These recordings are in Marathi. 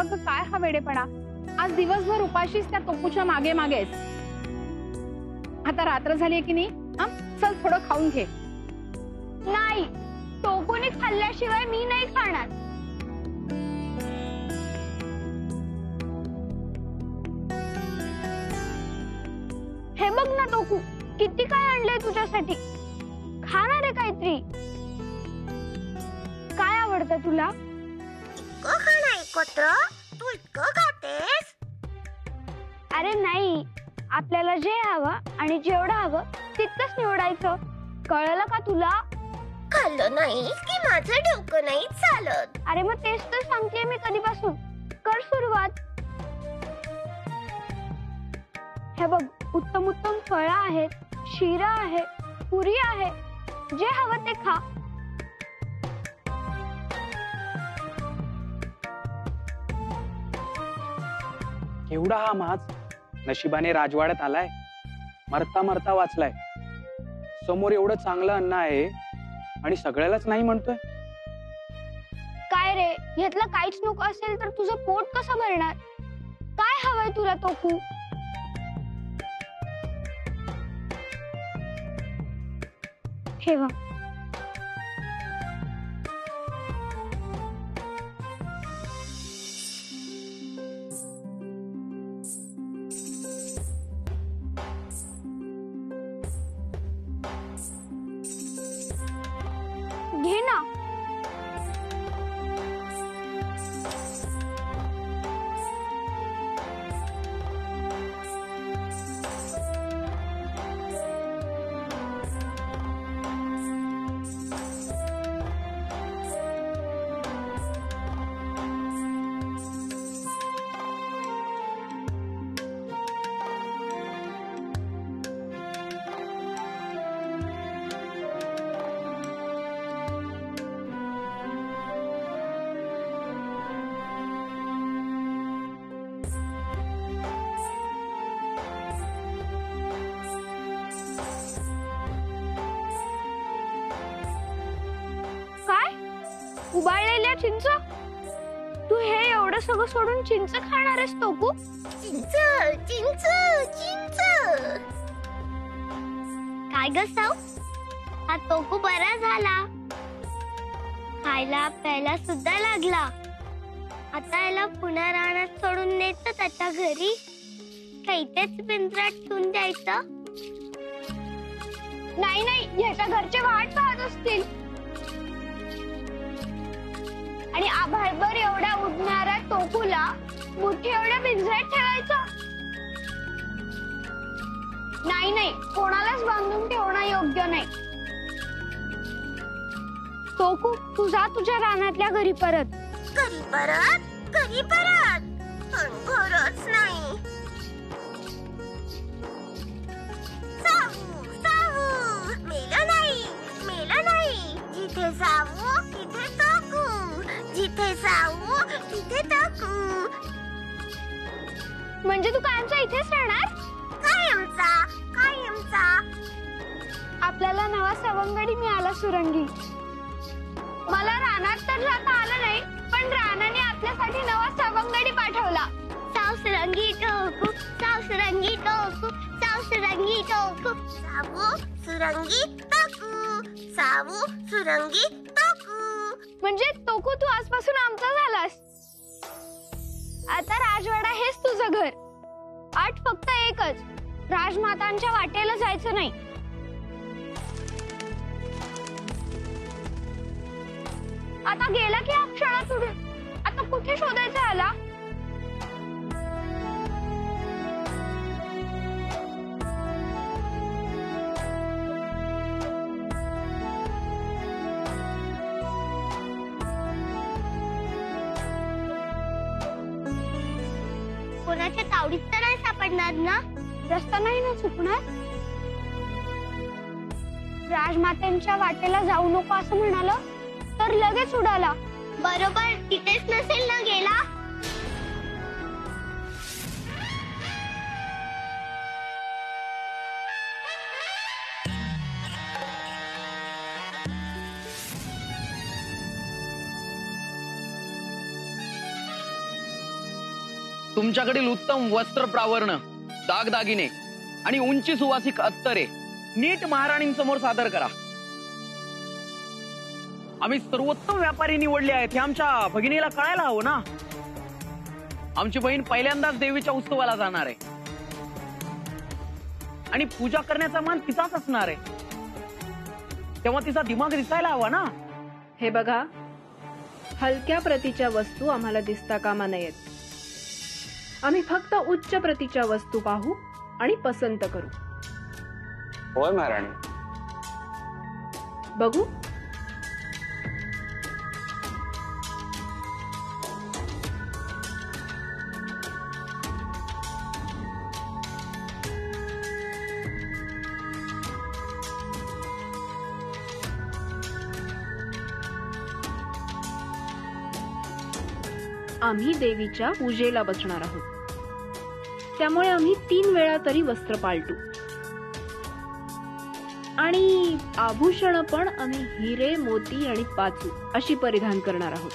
अगं काय हा वेडेपणा, आज दिवसभर उपाशीच त्या तोकूच्या मागे मागेच. आता रात्र झाली की नाही, चल थोडं खाऊन घे. नाही, टोकूने खाल्ल्याशिवाय मी नाही खाणार. हे बघ ना टोकू, किती काय आणलंय तुझ्यासाठी. खाणार आहे काहीतरी. काय आवडतं तुला? तू इतकं खातेस? अरे नाही, आपल्याला जे हवं आणि जेवढं हवं तितकंच निवडायचं. कळलं का तुला? खाल्लं नाहीस की माझं डोकं नाही चालत. अरे मग तेच तर सांगतेय मी कधीपासून. कर सुरुवात. हे बघ, उत्तम उत्तम फळं आहेत, शिरा आहे, पुरी आहे. जे हवं ते खा. केवढा हा माज, नशिबाने राजवाड्यात आलाय, मरता मरता वाचलाय. समोर एवढं चांगलं अन्न आहे आणि सगळ्यालाच नाही म्हणतोय. काय रे, ह्यातलं काहीच नको असेल तर तुझं पोट कसं भरणार? काय हवंय तुला टोकू? ठेवा. घे ना. उबाळलेल्या चिंच? तू हे एवढं सगळं सोडून चिंच खाणार आहेस टोकू? चिंच चिंच चिंच. काय ग साऊ, हा टोकू बरा झाला. खायला प्यायला सुद्धा लागला. आता याला पुन्हा रानात सोडून द्यायचं त्याच्या घरी, का इथेच पिंजऱ्यात ठेवून द्यायचं? नाही नाही, याच्या घरचे वाट पाहत असतील. आणि आभाळभर एवढ्या उडणाऱ्या टोकूला मुठी एवढ्या पिंजऱ्यात ठेवायचं? नाही नाही, कोणालाच बांधून ठेवणं योग्य नाही. टोकू, तू जा तुझ्या रानातल्या घरी परत. घरी परत? घरी परत? पण घरच नाही. सावू सावू, मेलं नाही, मेलं नाही. जिथे सावू तिथे टोकू, जिथे सावू तिथे टोकू. म्हणजे तू कायमचा इथेच राहणार? कायमचा कायमचा. आपल्याला नवा सवंगडी मिळाला सुरंगी. मला रानात तर जाता आलं नाही, पण रानाने आपल्यासाठी नवा सवंगडी पाठवला. साव सुरंगी टोकू, साव सुरंगी टोकू, साव सुरंगी टोकू. सावू सुरंगी टोकू, सावू सुरंगी टोकू. म्हणजे टोकू, तू आजपासून आमचा झालास. आता राजवाडा हेच तुझं घर. अट फक्त एकच, राजमातांच्या वाटेला जायचं नाही. आता गेला की हा क्षणात उडून. आता कुठे शोधायचं आला? कोणाच्या तावडीत तर नाही सापडणार ना? रस्ता नाही ना चुकणार? राजमातेंच्या वाटेला जाऊ नको असं म्हणालं तर लगेच उडाला. बरोबर तिथेच नसेल ना गेला? तुमच्याकडील उत्तम वस्त्र प्रावरण, दागदागिने आणि उंची सुवासिक अत्तरे नीट महाराणींसमोर सादर करा. आम्ही सर्वोत्तम व्यापारी निवडले आहेत हे आमच्या भगिनीला कळायला हवं ना. आमची बहीण पहिल्यांदाच देवीच्या उत्सवाला जाणार आहे आणि पूजा करण्याचा मान तिचाच असणार आहे, तेव्हा तिचा दिमाग दिसायला हवा ना. हे बघा, हलक्या प्रतीच्या वस्तू आम्हाला दिसता कामा नयेत. आम्ही फक्त उच्च प्रतीच्या वस्तू पाहू आणि पसंत करू. होय महाराणी. बघू. आम्ही देवीच्या पूजेला बसणार आहोत, त्यामुळे आम्ही 3 वेळा तरी वस्त्र पालटू आणि आभूषण पण आम्ही हिरे, मोती आणि पाचू अशी परिधान करणार आहोत.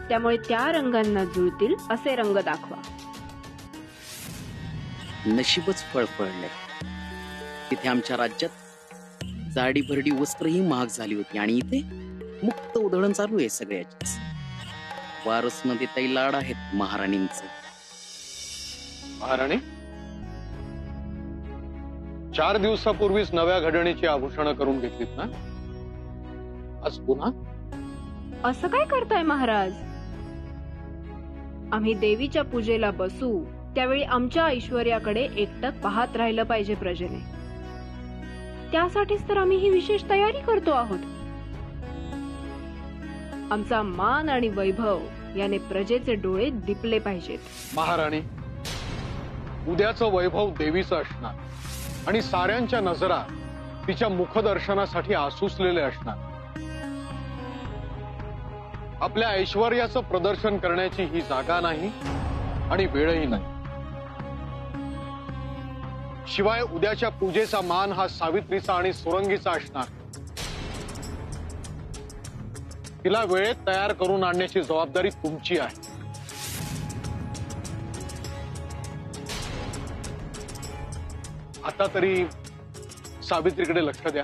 त्यामुळे त्या रंगांना जुळतील असे रंग दाखवा. नशीबच फळफळलंय. तिथे आमच्या राज्यात जाडी भरडी वस्त्रही महाग झाली होती आणि इथे मुक्त उधळण चालू आहे सगळ्याचीच. वारस न देताही लाड आहेत महाराणींचे. महाराणी, 4 दिवसापूर्वीच नव्या घडणीची आभूषणं करून घेतलीत ना? आज पुन्हा असं काय करताय महाराज? आम्ही देवीच्या पूजेला बसू त्यावेळी आमच्या ऐश्वर्याकडे एकटक पाहत राहिलं पाहिजे प्रजेने. त्यासाठीच तर आम्ही ही विशेष तयारी करतो आहोत. आमचा मान आणि वैभव याने प्रजेचे डोळे दिपले पाहिजेत. महाराणी, उद्याचं वैभव देवीचं असणार आणि साऱ्यांच्या नजरा तिच्या मुखदर्शनासाठी आसुसलेले असणार. आपल्या ऐश्वर्याचं प्रदर्शन करण्याची ही जागा नाही आणि वेळही नाही. शिवाय उद्याच्या पूजेचा मान हा सावित्रीचा आणि सुरंगीचा असणार. तिला वेळेत तयार करून आणण्याची जबाबदारी तुमची आहे. आता तरी सावित्रीकडे लक्ष द्या.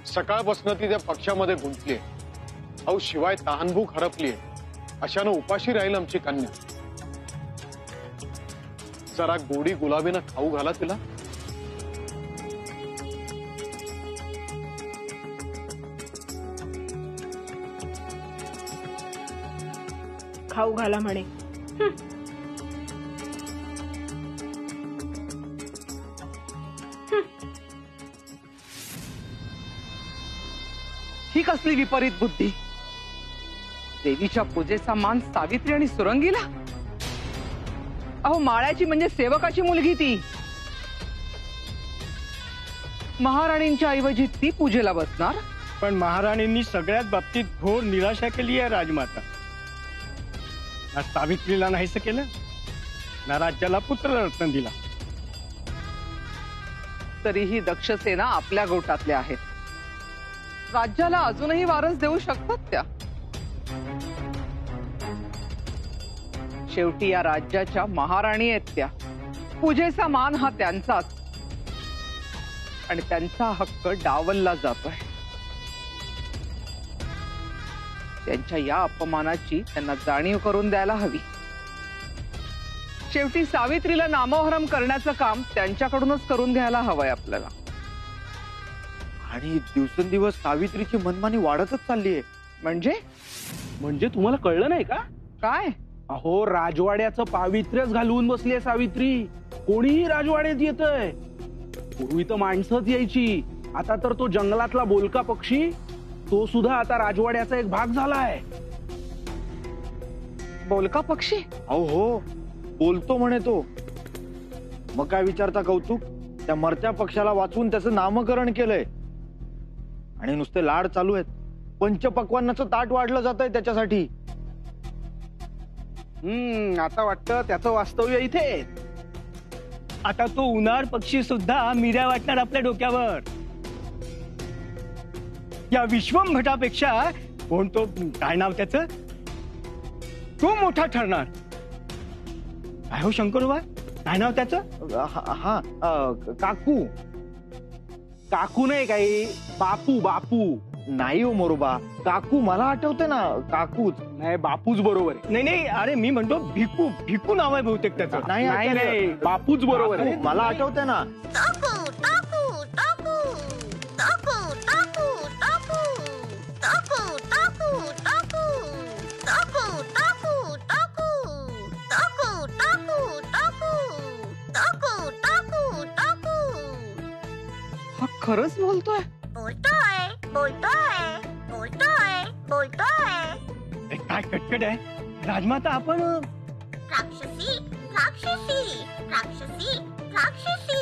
सकाळपासून ती त्या पक्षामध्ये गुंतलीये. अहो, शिवाय तहानभूक हरपलीये. अशानं उपाशी राहील आमची कन्या. जरा गोडी गुलाबीनं खाऊ घाला तिला. खाऊ घाला म्हणे. ही कसली विपरीत बुद्धी? देवीच्या पूजेचा मान सावित्री आणि सुरंगीला? अहो, माळ्याची म्हणजे सेवकाची मुलगी ती. महाराणींच्या ऐवजी ती पूजेला बसणार? पण महाराणींनी सगळ्याच बाबतीत घोर निराशा केली आहे राजमाता. ना सावित्रीला नाहीसं केलं, ना राज्याला पुत्ररत्न दिला. तरीही दक्षसेना आपल्या गोटातल्या आहेत. राज्याला अजूनही वारस देऊ शकतात त्या. शेवटी या राज्याच्या महाराणी आहेत त्या. पूजेचा मान हा त्यांचाच आणि त्यांचा हक्क डावलला जातोय. त्यांच्या या अपमानाची त्यांना जाणीव करून द्यायला हवी. शेवटी सावित्रीला नामोहरम करण्याचं काम त्यांच्याकडूनच करून घ्यायला हवंय आपल्याला. आणि दिवसेंदिवस सावित्रीची मनमानी वाढतच चालली आहे. म्हणजे तुम्हाला कळलं नाही का? काय? अहो, राजवाड्याचं पावित्र्यच घालवून बसलीये सावित्री. कोणीही राजवाड्यात येतंय. पूर्वी तर माणसंच यायची, आता तर तो जंगलातला बोलका पक्षी तो सुद्धा आता राजवाड्याचा एक भाग झालाय. बोलका पक्षी? अहो हो, बोलतो म्हणे तो. मग काय विचारता कौतुक? त्या मरत्या पक्षाला वाचवून त्याचं नामकरण केलंय आणि नुसते लाड चालू आहेत. पंचपक्वान्नाचं ताट वाढलं जात आहे त्याच्यासाठी. आता वाटतं त्याचं वास्तव्य इथे. आता तो उन्हाळ पक्षी सुद्धा मिऱ्या वाटणार आपल्या डोक्यावर. या विश्वम भटापेक्षा कोण तो, काय नाव त्याचं, तो मोठा ठरणार. काय हो शंकरोबा, काय नाव त्याचं? हा काकू. काकू नाही काही, बापू. बापू नाही हो मोरोबा, काकू मला आठवते ना, काकूच. नाही, बापूच बरोबर आहे. नाही नाही, अरे मी म्हणतो भिकू. भिकू नाव आहे बहुतेक त्याचं. नाही नाही आठवलं. नाही, बापूच बरोबर आहे. मला आठवते ना. टाकू टाकू टाकू टाकू टाकू टाकू टाकू टाकू टाकू टाकू टाकू टाकू टाकू टाकू टाकू टाकू. हा खरंच बोलतोय? बोलतोय. ए, काय कटकट आहे राजमाता. आपण राक्षसी राक्षसी राक्षसी राक्षसी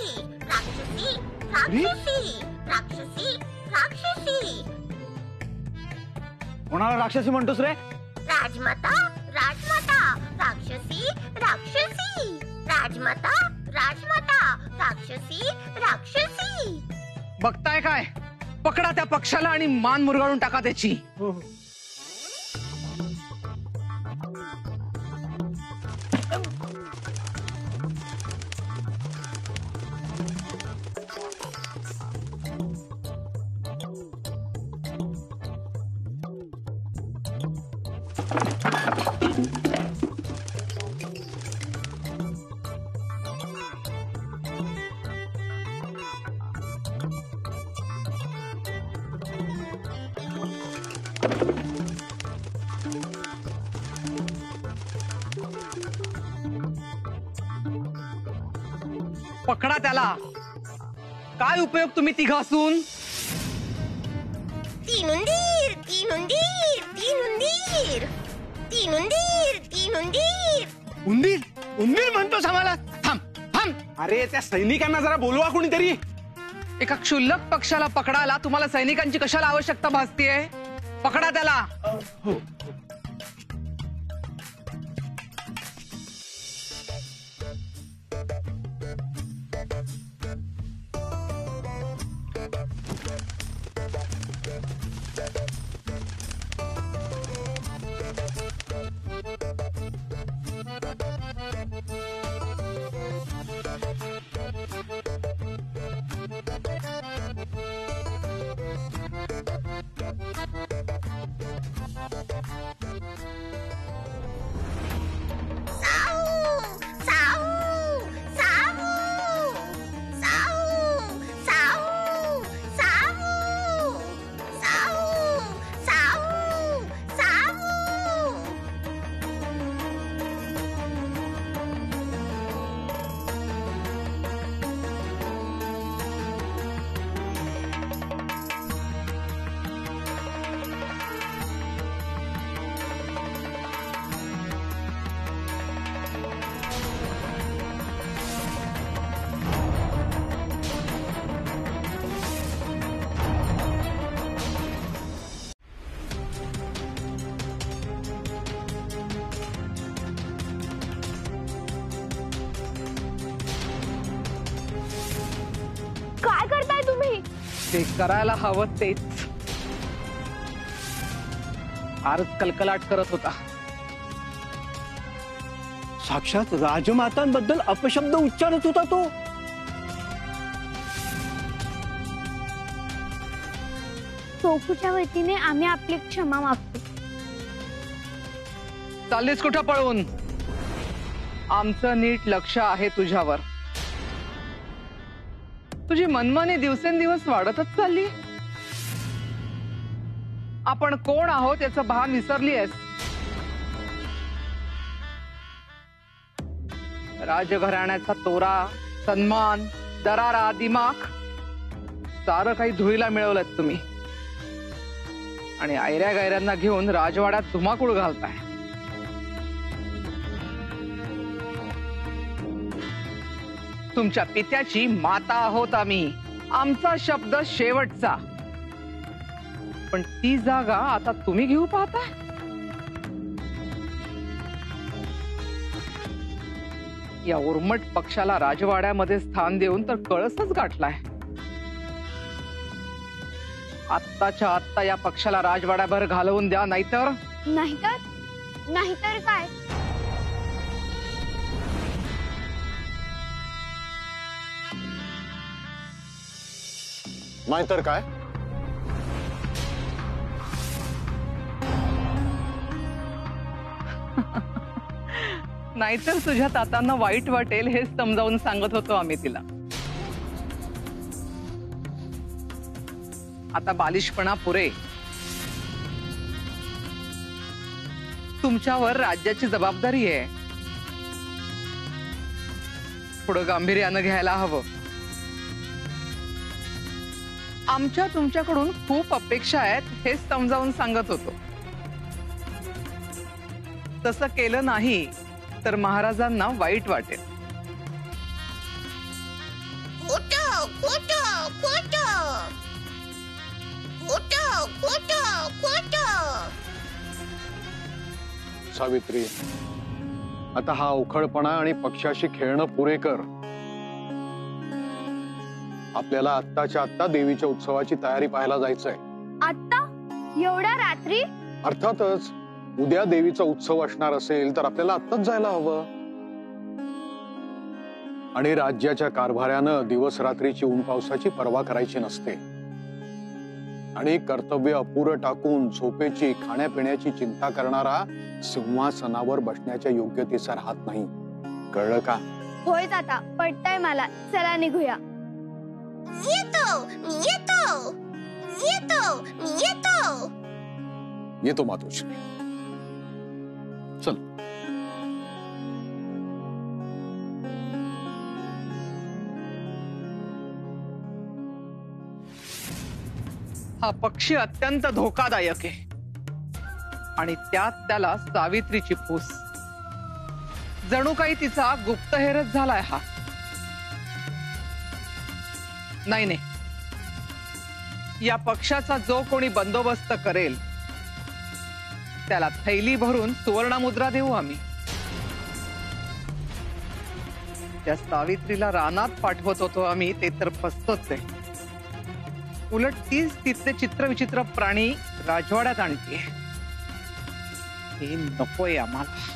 राक्षसी राक्षसी राक्षसी राक्षसी. कोणाला राक्षसी म्हणतोस रे? राजमाता राजमाता राक्षसी राक्षसी राजमाता राजमाता राक्षसी राक्षसी. बघताय काय? पकडा त्या पक्षाला आणि मान मुरगाळून टाका त्याची. पकडा त्याला. काय उपयोग तुम्ही तिघ असून? तीन उंदीर तीन उंदीर तीन उंदीर तीन उंदीर तीन उंदीर. उंदीर उंदीर म्हणतोस आम्हाला? थांब थांब. अरे त्या सैनिकांना जरा बोलवा कोणीतरी. एका क्षुल्लक पक्षाला पकडायला तुम्हाला सैनिकांची कशाला आवश्यकता भासतीये? पकडा त्याला. काय करताय तुम्ही? ते करायला हवं तेच. फारच कलकलाट करत होता. साक्षात राजमातांबद्दल अपशब्द उच्चारत होता तो. चोखूच्या वतीने आम्ही आपली क्षमा मागतो. चाललीस कुठं पळून? आमचं नीट लक्ष आहे तुझ्यावर. तुझी मनमानी दिवसेंदिवस वाढतच चालली. आपण कोण आहोत याचं भान विसरलीयस. राजघराण्याचा तोरा, सन्मान, दरारा, दिमाग सारं काही धुळीला मिळवलं तुम्ही. आणि आयऱ्या गायऱ्यांना घेऊन राजवाड्यात धुमाकूळ घालताय. तुमच्या पित्याची माता आहोत आम्ही. आमचा शब्द शेवटचा. पण ती जागा आता तुम्ही घेऊ पाहताय. या उर्मट पक्षाला राजवाड्यामध्ये स्थान देऊन तर कळसच गाठलाय. आत्ताच्या आत्ता या पक्षाला राजवाड्याभर घालवून द्या, नाहीतर नाहीतर काय. नाहीतर काय. नाहीतर तुझ्या तातांना वाईट वाटेल हेच समजावून सांगत होतो आम्ही तिला. आता बालिशपणा पुरे. तुमच्यावर राज्याची जबाबदारी आहे. पुढं गांभीर्यानं घ्यायला हवं. आमच्या तुमच्याकडून खूप अपेक्षा आहेत हेच समजावून सांगत होतो. तसं केलं नाही तर महाराजांना वाईट वाटेल. खोटं खोटं खोटं खोटं खोटं खोटं. सावित्री, आता हा अवखळपणा आणि पक्षाशी खेळणं पुरे कर. आपल्याला आत्ताच्या आत्ता देवीच्या उत्सवाची तयारी पाहायला जायचंय. आता एवढ्या रात्री? अर्थातच. उद्या देवीचा उत्सव असणार असेल तर आपल्याला आत्ताच जायला हवं. आणि राज्याच्या कारभाऱ्यानं दिवस रात्रीची ऊन पावसाची पर्वा करायची नसते. आणि कर्तव्य अपुरं टाकून झोपेची खाण्यापिण्याची चिंता करणारा सिंहासनावर बसण्याच्या योग्यतेचा राहत नाही. कळलं का? होय ताता, पटतंय मला. चला निघूया. येतो मी येतो मी येतो मी येतो. येतो मातोश्री. चल. हा पक्षी अत्यंत धोकादायक आहे आणि त्यात त्याला सावित्रीची फूस. जणू काही तिचा गुप्तहेरच झालाय हा. नाही नाही, या पक्षाचा जो कोणी बंदोबस्त करेल त्याला थैली भरून सुवर्णमुद्रा देऊ आम्ही. त्या सावित्रीला रानात पाठवत होतो आम्ही ते तर फसतोच आहे. उलट तीच तिथले चित्रविचित्र प्राणी राजवाड्यात आणते. हे नकोय आम्हाला.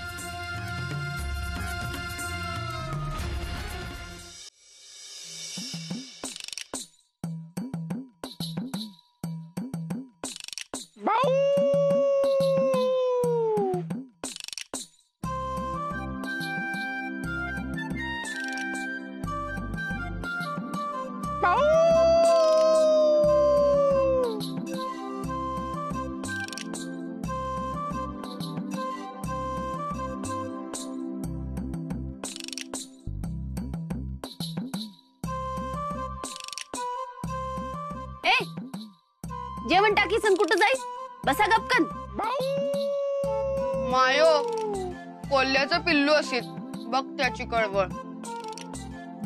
जेवण टाकीसन कुठं जाईल? बसा गपकन. मायो, कोल्ह्याचं पिल्लू असेल बघ त्याची कळवळ.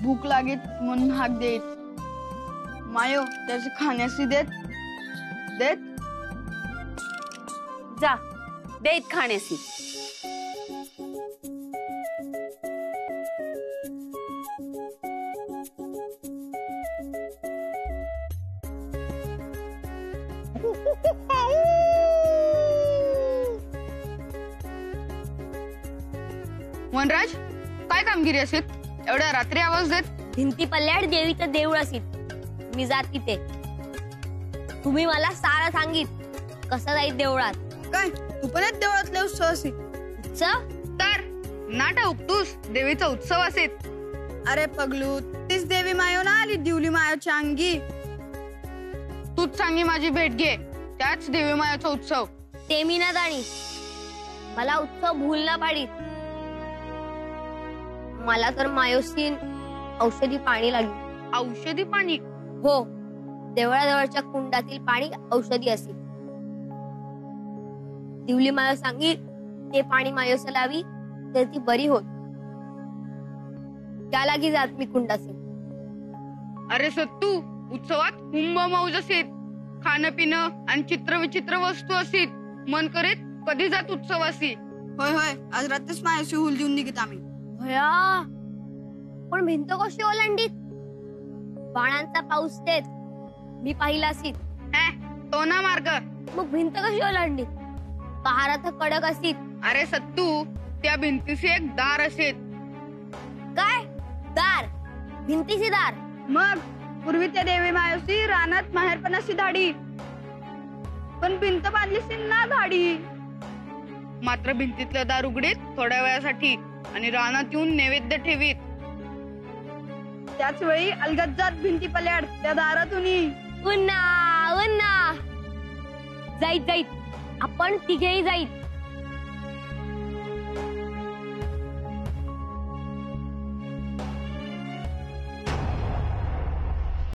भूक लागेल म्हणून हाक देत. मायो, त्याचे खाण्यासी देत देत. जा देत खाण्यासी. वनराज, काय कामगिरी असेल एवढ्या रात्री आवाज देत? भिंती पल्ल्याड देवीचं देऊळ असेल. मी जात तिथे. तुम्ही मला सारं सांगित कसं जाईल देवळात. काय तू पण देवळातले उत्सव असेल? उत्सव तर नाटा उपतूस देवीचा उत्सव असेल. अरे पगलू, तीच देवी मायो ना आली दिवली मायाच्या अंगी. तूच सांगी माझी भेट घे. त्याच देवी मायाचा उत्सव. ते मी ना जाणी. मला उत्सव भूल ना पाडी. मला तर मायोसीन औषधी पाणी लागेल. औषधी पाणी? हो, देवळाजवळच्या कुंडातील पाणी औषधी असेल. दिवली मायो सांगी ते पाणी मायोस लावी तर ती बरी होत. त्या लागी जात मी कुंडासे. अरे सत्तू, उत्सवात हुंब मौज असेल. खाणं पिणं आणि चित्रविचित्र वस्तू असेल. मन करेत कधी जात उत्सवासी. होय होय, आज रात्रीच मायाशी हुल देऊन निघत आम्ही. भया, पण भिंत कशी ओलांडीत? बाणांचा पाऊस देत मी पाहिला असेल. तो ना मार्ग. मग भिंत कशी ओलांडीत? पहारा कडक असीत. अरे सत्तू, त्या भिंतीशी एक दार असेल. काय दार? भिंतीची दार? मग पूर्वी त्या देवी मायोसी रानात माहेरपणाशी धाडी, पण भिंत बांधलीशी ना धाडी. मात्र भिंतीतलं दार उघडीत थोड्या वेळासाठी आणि रानात येऊन नैवेद्य ठेवीत. त्याच वेळी अलगद भिंती पल्याड त्या दारातून उन्ना उन्ना जाईत जाईत आपण तिघेही जाईत.